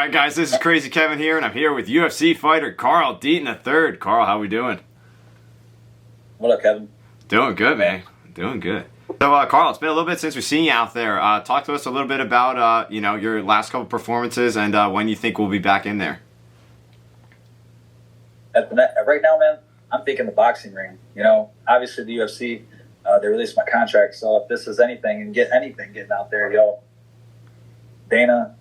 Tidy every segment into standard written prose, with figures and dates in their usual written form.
Alright guys, this is Crazy Kevin here, and I'm here with UFC fighter Carl Deaton III. Carl, how we doing? What up, Kevin? Doing good, man. Doing good. So, Carl, it's been a little bit since we've seen you out there. Talk to us a little bit about, your last couple performances and when you think we'll be back in there. Right now, man, I'm thinking the boxing ring. Obviously the UFC, they released my contract, so if this is anything and getting out there, Dana,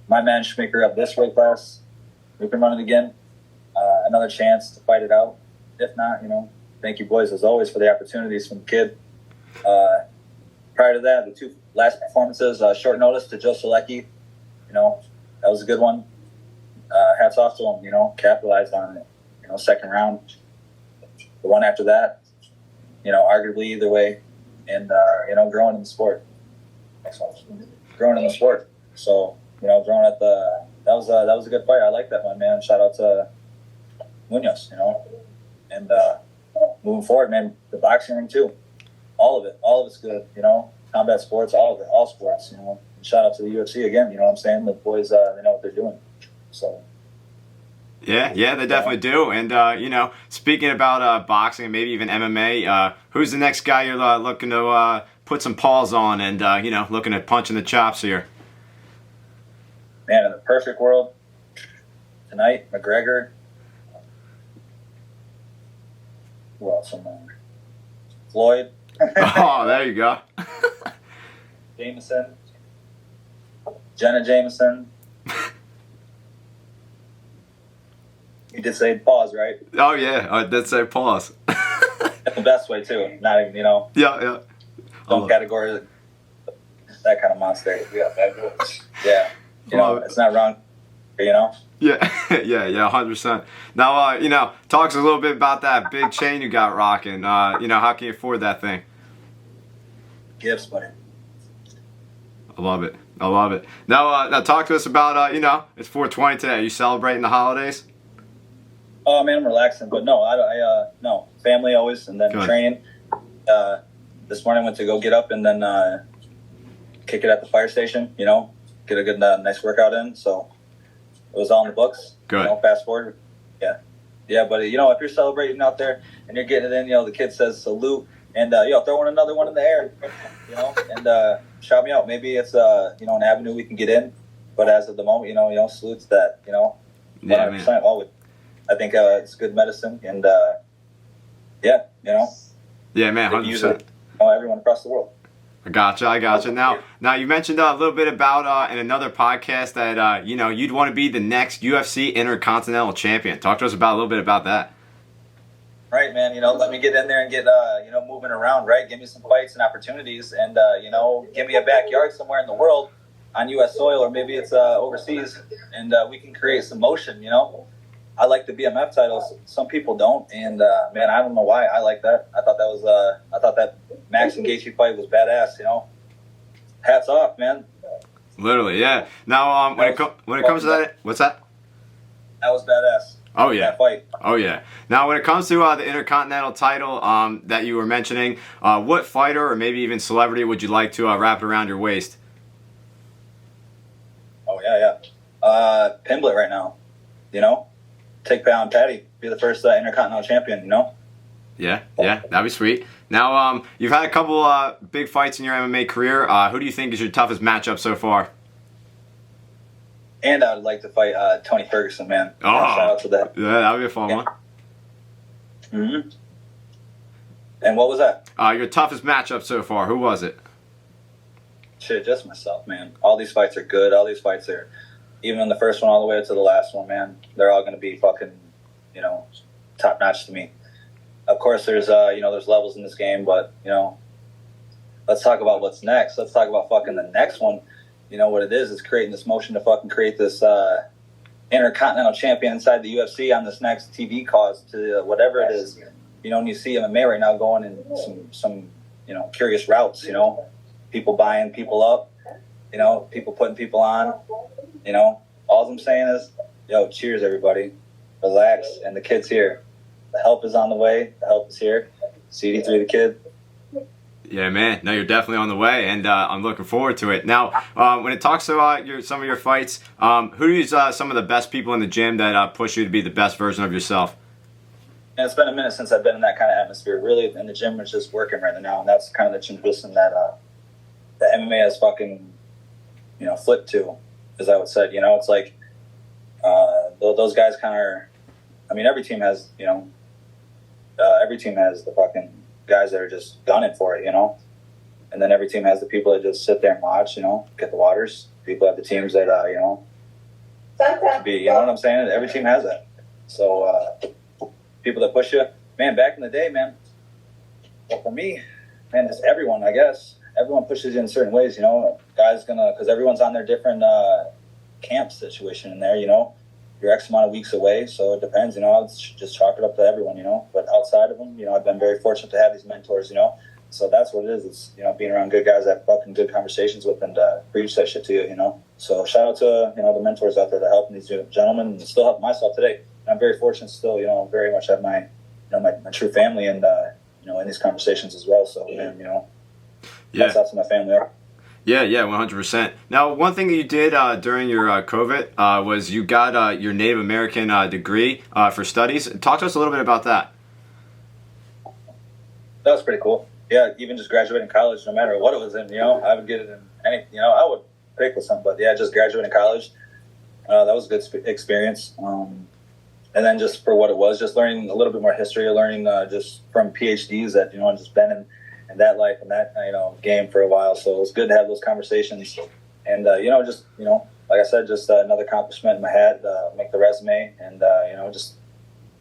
my man Schmicker up this weight class, we can run it again. Another chance to fight it out. If not, thank you boys as always for the opportunities from the kid. Prior to that, the two last performances, short notice to Joe Selecki, that was a good one. Hats off to him, capitalized on it. Second round. The one after that, arguably either way, and growing in the sport. Next one, growing in the sport. So growing at that was a good fight. I like that one, man. Shout out to Munoz, and moving forward, man. The boxing ring too, all of it's good. Combat sports, all of it, all sports. And shout out to the UFC again. You know what I'm saying? The boys, they know what they're doing. So. Yeah, they definitely do. And, speaking about boxing and maybe even MMA, who's the next guy you're looking to put some paws on and, looking at punching the chops here? Man, in the perfect world, tonight, McGregor. Who else? Floyd. Oh, there you go. Jameson. Jenna Jameson. You did say pause, right? Oh, yeah. I did say pause. The best way, too. Not even, Yeah. Don't category that kind of monster. Yeah. It's not wrong, Yeah, yeah, 100%. Now, talk to us a little bit about that big chain you got rocking. How can you afford that thing? Gifts, buddy. I love it. Now talk to us about, it's 420 today. Are you celebrating the holidays? Oh man, I'm relaxing, but no, no, family always, and then Good. Training. This morning I went to go get up and then kick it at the fire station. Get a good, nice workout in. So it was all in the books. Good. Fast forward, yeah, buddy. If you're celebrating out there and you're getting it in, the kid says salute and throw another one in the air, and shout me out. Maybe it's an avenue we can get in, but as of the moment, salutes that, 100% always. I think it's good medicine, and Yeah, man, 100%. Everyone across the world. I gotcha. Now you mentioned a little bit about in another podcast that you'd want to be the next UFC Intercontinental Champion. Talk to us about a little bit about that. Right, man. Let me get in there and get moving around. Right, give me some fights and opportunities, and give me a backyard somewhere in the world on U.S. soil, or maybe it's overseas, and we can create some motion. I like the BMF titles. Some people don't, and man, I don't know why. I like that. I thought that Max and Gaethje fight was badass. Hats off, man. Literally, yeah. Now, when it comes to that, what's that? That was badass. Oh yeah. That fight. Oh yeah. Now, when it comes to the Intercontinental title that you were mentioning, what fighter or maybe even celebrity would you like to wrap it around your waist? Oh yeah. Pimblett right now. Take pound Patty, be the first Intercontinental Champion, Yeah, that'd be sweet. Now, you've had a couple big fights in your MMA career. Who do you think is your toughest matchup so far? And I would like to fight Tony Ferguson, man. Oh, shout out to that. Yeah, that would be a fun one. Mm-hmm. And what was that? Your toughest matchup so far, who was it? Shit, just myself, man. All these fights are good. All these fights are... Even the first one all the way to the last one, man, they're all going to be fucking, top notch to me. Of course, there's there's levels in this game, but let's talk about what's next. Let's talk about fucking the next one. What it is creating this motion to fucking create this Intercontinental Champion inside the UFC on this next TV cause to whatever it is. And you see MMA right now going in some curious routes. People buying people up. People putting people on. All I'm saying is, cheers, everybody. Relax, and the kid's here. The help is on the way. The help is here. CD3 the kid. Yeah, man. No, you're definitely on the way, and I'm looking forward to it. Now, when it talks to some of your fights, who's some of the best people in the gym that push you to be the best version of yourself? And it's been a minute since I've been in that kind of atmosphere. Really, in the gym, it's just working right now, and that's kind of the transition that the MMA has fucking, flipped to, as I would say. It's like those guys kind of. I mean, every team has, every team has the fucking guys that are just gunning for it, and then every team has the people that just sit there and watch, get the waters. People have the teams that, you know what I'm saying? Every team has that. So, people that push you, man, back in the day, man, well, for me, man, just everyone, I guess. Everyone pushes you in certain ways, Guys because everyone's on their different camp situation in there, You're X amount of weeks away, so it depends, It's just chalk it up to everyone, But outside of them, I've been very fortunate to have these mentors, So that's what it is. It's, being around good guys that fucking good conversations with and preach that shit to you, So shout out to, the mentors out there that helping these gentlemen and still helping myself today. I'm very fortunate still, very much have my, my true family and, in these conversations as well. So, man, that's out to my family. Yeah, 100%. Now, one thing that you did during your COVID was you got your Native American degree for studies. Talk to us a little bit about that. That was pretty cool. Yeah, even just graduating college, no matter what it was in, I would get it in any, I would pick with something, but yeah, just graduating college, that was a good experience. And then just for what it was, just learning a little bit more history, learning just from PhDs that, just been in that life and that, game for a while. So it was good to have those conversations. And, just, like I said, just another accomplishment in my head, make the resume and, just,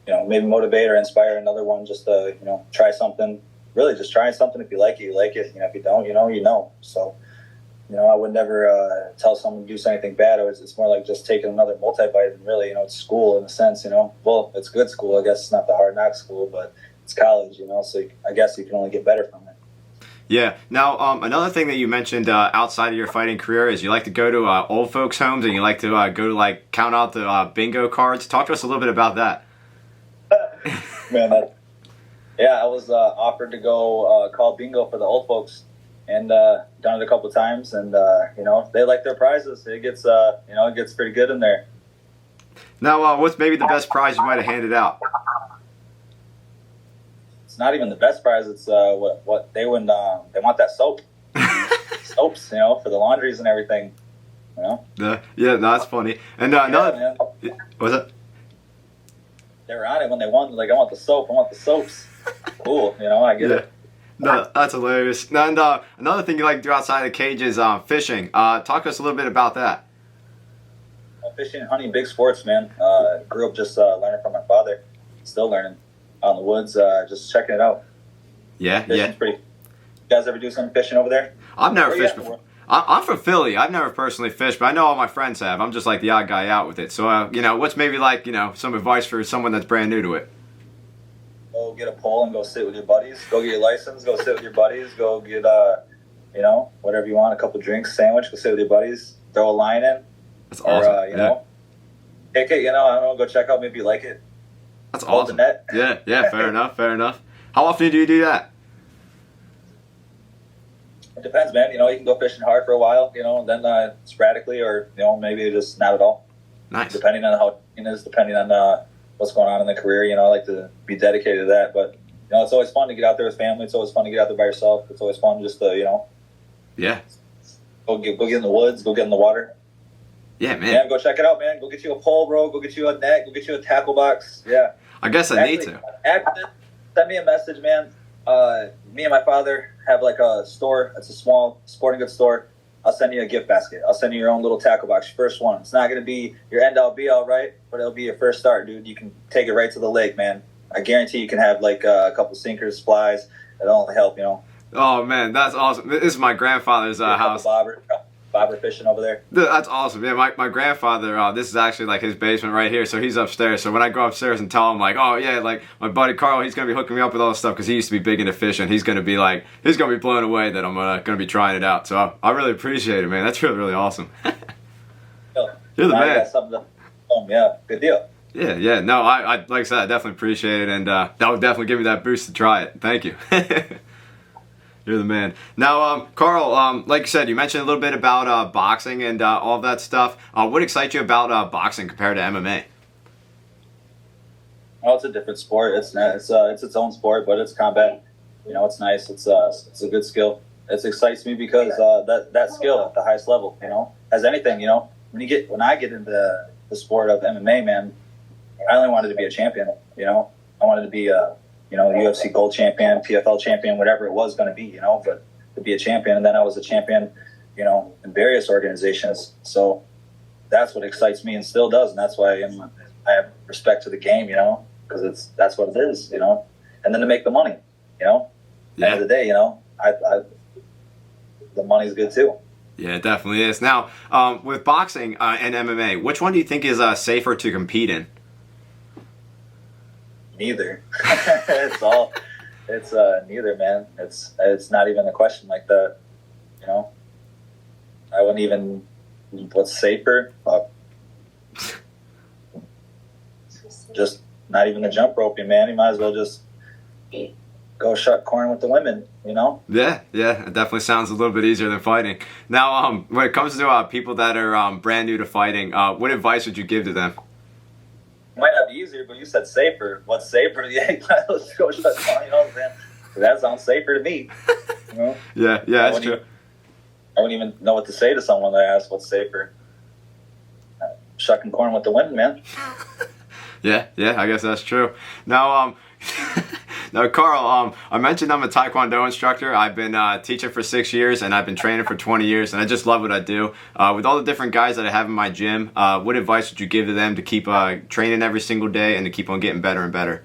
maybe motivate or inspire another one just to, try something. Really just trying something. If you like it, you like it. If you don't, you know. So, I would never tell someone to do anything bad. It's more like just taking another multivitamin, really. It's school in a sense, Well, it's good school. I guess it's not the hard knock school, but it's college, So I guess you can only get better from it. Yeah. Now, another thing that you mentioned outside of your fighting career is you like to go to old folks' homes and you like to go to count out the bingo cards. Talk to us a little bit about that. Man, I was offered to go call bingo for the old folks, and done it a couple of times, and they like their prizes. It gets it gets pretty good in there. Now, what's maybe the best prize you might have handed out? It's not even the best prize. It's what they would they want that soap, soaps, for the laundries and everything. Yeah, no, that's funny. And another, what's that? They were on it when they won. Like, I want the soap. I want the soaps. Cool, I get it. No, that's hilarious. And another thing you like to do outside the cage is fishing. Talk to us a little bit about that. Fishing and hunting, big sports, man. Grew up just learning from my father. Still learning out in the woods, just checking it out. Yeah, Fishing's pretty. You guys ever do some fishing over there? I've never fished before. I'm from Philly. I've never personally fished, but I know all my friends have. I'm just like the odd guy out with it. So, what's maybe some advice for someone that's brand new to it? Go get a pole and go sit with your buddies. Go get your license. Go sit with your buddies. Go get, whatever you want, a couple drinks, sandwich. Go sit with your buddies. Throw a line in. That's awesome. Kick it, I don't know, go check out, maybe you like it. That's Hold awesome. the net. Yeah, fair enough. How often do you do that? It depends, man. You can go fishing hard for a while, and then sporadically, or, maybe just not at all. Nice. Depending on how it is, depending on what's going on in the career, I like to be dedicated to that. But, it's always fun to get out there with family. It's always fun to get out there by yourself. It's always fun just to, Yeah. Go get in the woods, go get in the water. Yeah, man. Yeah, go check it out, man. Go get you a pole, bro. Go get you a net. Go get you a tackle box. Yeah. I guess I need to. Send me a message, man. Me and my father have a store. It's a small sporting goods store. I'll send you a gift basket. I'll send you your own little tackle box, your first one. It's not going to be your end-all, be-all, right? But it'll be your first start, dude. You can take it right to the lake, man. I guarantee you can have, a couple sinkers, flies. It'll only help, Oh, man, that's awesome. This is my grandfather's house. Bobber fishing over there. That's awesome. Yeah, my grandfather, this is actually his basement right here, so he's upstairs. So when I go upstairs and tell him oh yeah, my buddy Carl, he's going to be hooking me up with all this stuff because he used to be big into fishing. He's going to be blown away that I'm going to be trying it out. So I really appreciate it, man. That's really, really awesome. You're the man. Yeah, good deal. Yeah. No, I like I said, I definitely appreciate it, and that would definitely give me that boost to try it. Thank you. You're You're the man. Now, Carl, like you said, you mentioned a little bit about boxing and all of that stuff. What excites you about boxing compared to MMA? Well, it's a different sport. It's its own sport, but it's combat. It's nice. It's a good skill. It excites me because that skill at the highest level, as anything, when I get into the sport of MMA, man, I only wanted to be a champion. I wanted to be a UFC gold champion, PFL champion, whatever it was going to be, but to be a champion. And then I was a champion, in various organizations. So that's what excites me and still does. And that's why I have respect to the game, because that's what it is, and then to make the money, At the end of the day, the money's good too. Yeah, it definitely is. Now, with boxing and MMA, which one do you think is safer to compete in? Neither. It's neither, man. It's not even a question like that. I wouldn't even. What's safer? Just not even the jump roping, man. You might as well just go shut corn with the women. Yeah, it definitely sounds a little bit easier than fighting. Now, when it comes to people that are brand new to fighting, what advice would you give to them? It might not be easier, but you said safer. What's safer? Yeah, let's go shut corn. You know what I'm saying? That sounds safer to me. Yeah, that's true. I wouldn't even know what to say to someone that asks what's safer. Shucking corn with the women, man. Yeah, I guess that's true. Now, now, Carl, I mentioned I'm a Taekwondo instructor. I've been teaching for 6 years, and I've been training for 20 years, and I just love what I do. With all the different guys that I have in my gym, what advice would you give to them to keep training every single day and to keep on getting better and better?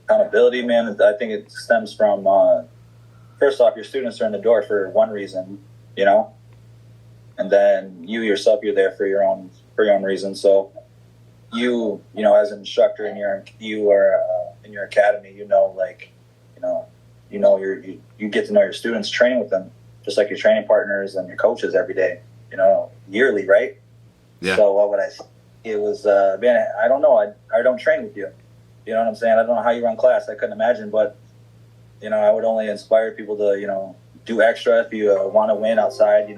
Accountability, man. I think it stems from, first off, your students are in the door for one reason, and then you yourself, you're there for your own reason. So you as an instructor in your academy, you get to know your students, training with them just like your training partners and your coaches every day, yearly, right? Yeah. So what would I say? It was, man, I don't know. I don't train with you. You know what I'm saying? I don't know how you run class. I couldn't imagine, but I would only inspire people to, do extra if you want to win outside,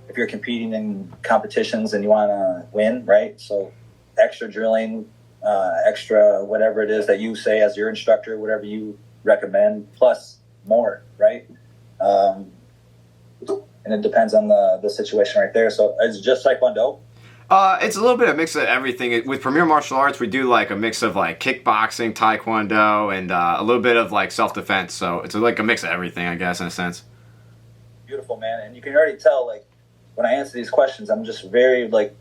if you're competing in competitions and you want to win, right? So extra drilling, extra whatever it is that you say as your instructor, whatever you recommend, plus more, right? And it depends on the situation right there. So it's just Taekwondo. It's a little bit of a mix of everything. With Premier Martial Arts, we do like a mix of like kickboxing, Taekwondo, and a little bit of like self-defense. So it's like a mix of everything, I guess, in a sense. Beautiful, man. And you can already tell, like, when I answer these questions, I'm just very, like,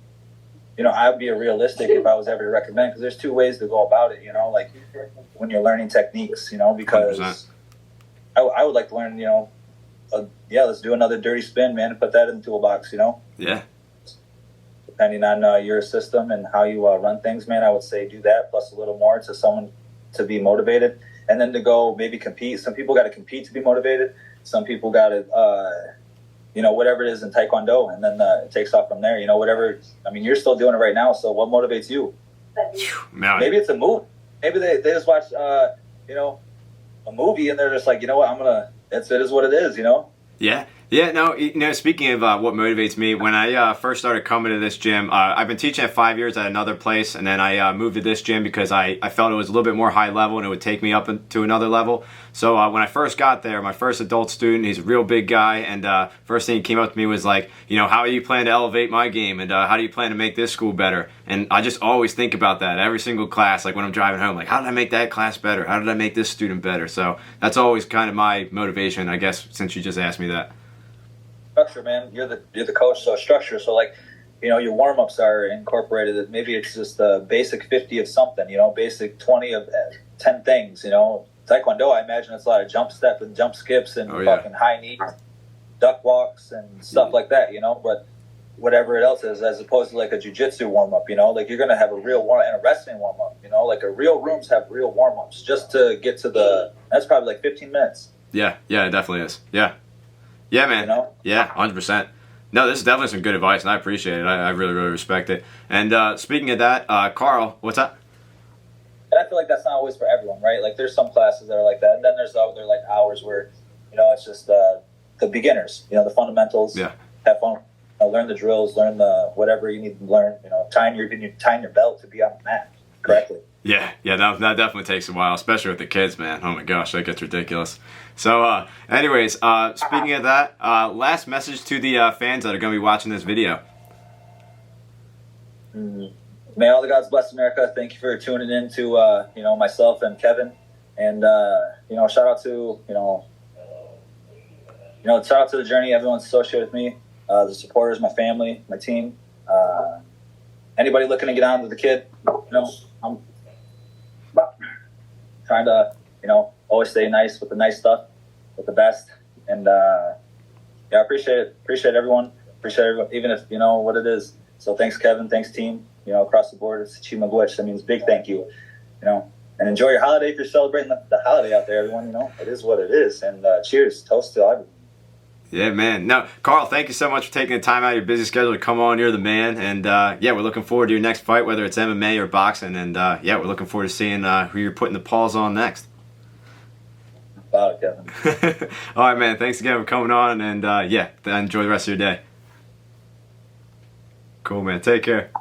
I would be realistic if I was ever to recommend, because there's two ways to go about it, like when you're learning techniques, because 100%. I would like to learn, let's do another dirty spin, man, and put that in the toolbox, Yeah. Depending on your system and how you run things, man, I would say do that, plus a little more to someone to be motivated. And then to go maybe compete. Some people got to compete to be motivated. Some people got to, whatever it is in Taekwondo, and then it takes off from there. Whatever. I mean, you're still doing it right now, so what motivates you? Maybe it's a movie. Maybe they just watch, a movie, and they're just like, it is what it is, Yeah. Yeah, no, speaking of what motivates me, when I first started coming to this gym, I've been teaching at 5 years at another place, and then I moved to this gym because I felt it was a little bit more high level and it would take me up to another level. So when I first got there, my first adult student, he's a real big guy, and first thing he came up to me was like, how do you plan to elevate my game, and how do you plan to make this school better? And I just always think about that every single class, like when I'm driving home, like how did I make that class better? How did I make this student better? So that's always kind of my motivation, I guess, since you just asked me that. Structure, man. You're the coach, so structure. So like, your warm ups are incorporated. Maybe it's just the basic 50 of something. Basic 20 of 10 things. Taekwondo, I imagine it's a lot of jump step and jump skips and fucking high knees, duck walks and stuff like that. But whatever else is, as opposed to like a jiu-jitsu warm up. Like you're gonna have a real warm and a wrestling warm up. Like a real rooms have real warm ups just to get to that's probably like 15 minutes. Yeah, it definitely is. Yeah, man. Yeah, 100%. No, this is definitely some good advice, and I appreciate it. I really, really respect it. And speaking of that, Carl, what's up? but I feel like that's not always for everyone, right? Like there's some classes that are like that, and then there's other like hours where, it's just the beginners, the fundamentals. Yeah. Have fun, learn the drills, learn the whatever you need to learn. Tying your belt to be on the mat correctly. Yeah, that definitely takes a while, especially with the kids, man. Oh my gosh, that gets ridiculous. So, anyways, speaking of that, last message to the fans that are going to be watching this video. May all the gods bless America. Thank you for tuning in to myself and Kevin, and shout out to shout out to the journey. Everyone's associated with me, the supporters, my family, my team. Anybody looking to get on to the kid, I'm trying to, always stay nice with the nice stuff, with the best. And, I appreciate it. Appreciate everyone. Appreciate everyone, even if, what it is. So thanks, Kevin. Thanks, team. Across the board, it's achievement of which. That means big thank you, and enjoy your holiday if you're celebrating the holiday out there, everyone. It is what it is. And cheers. Toast to everyone. Yeah, man. No, Carl, thank you so much for taking the time out of your busy schedule to come on. You're the man. And, we're looking forward to your next fight, whether it's MMA or boxing. And, we're looking forward to seeing who you're putting the paws on next. About it, Kevin. All right, man. Thanks again for coming on. And, enjoy the rest of your day. Cool, man. Take care.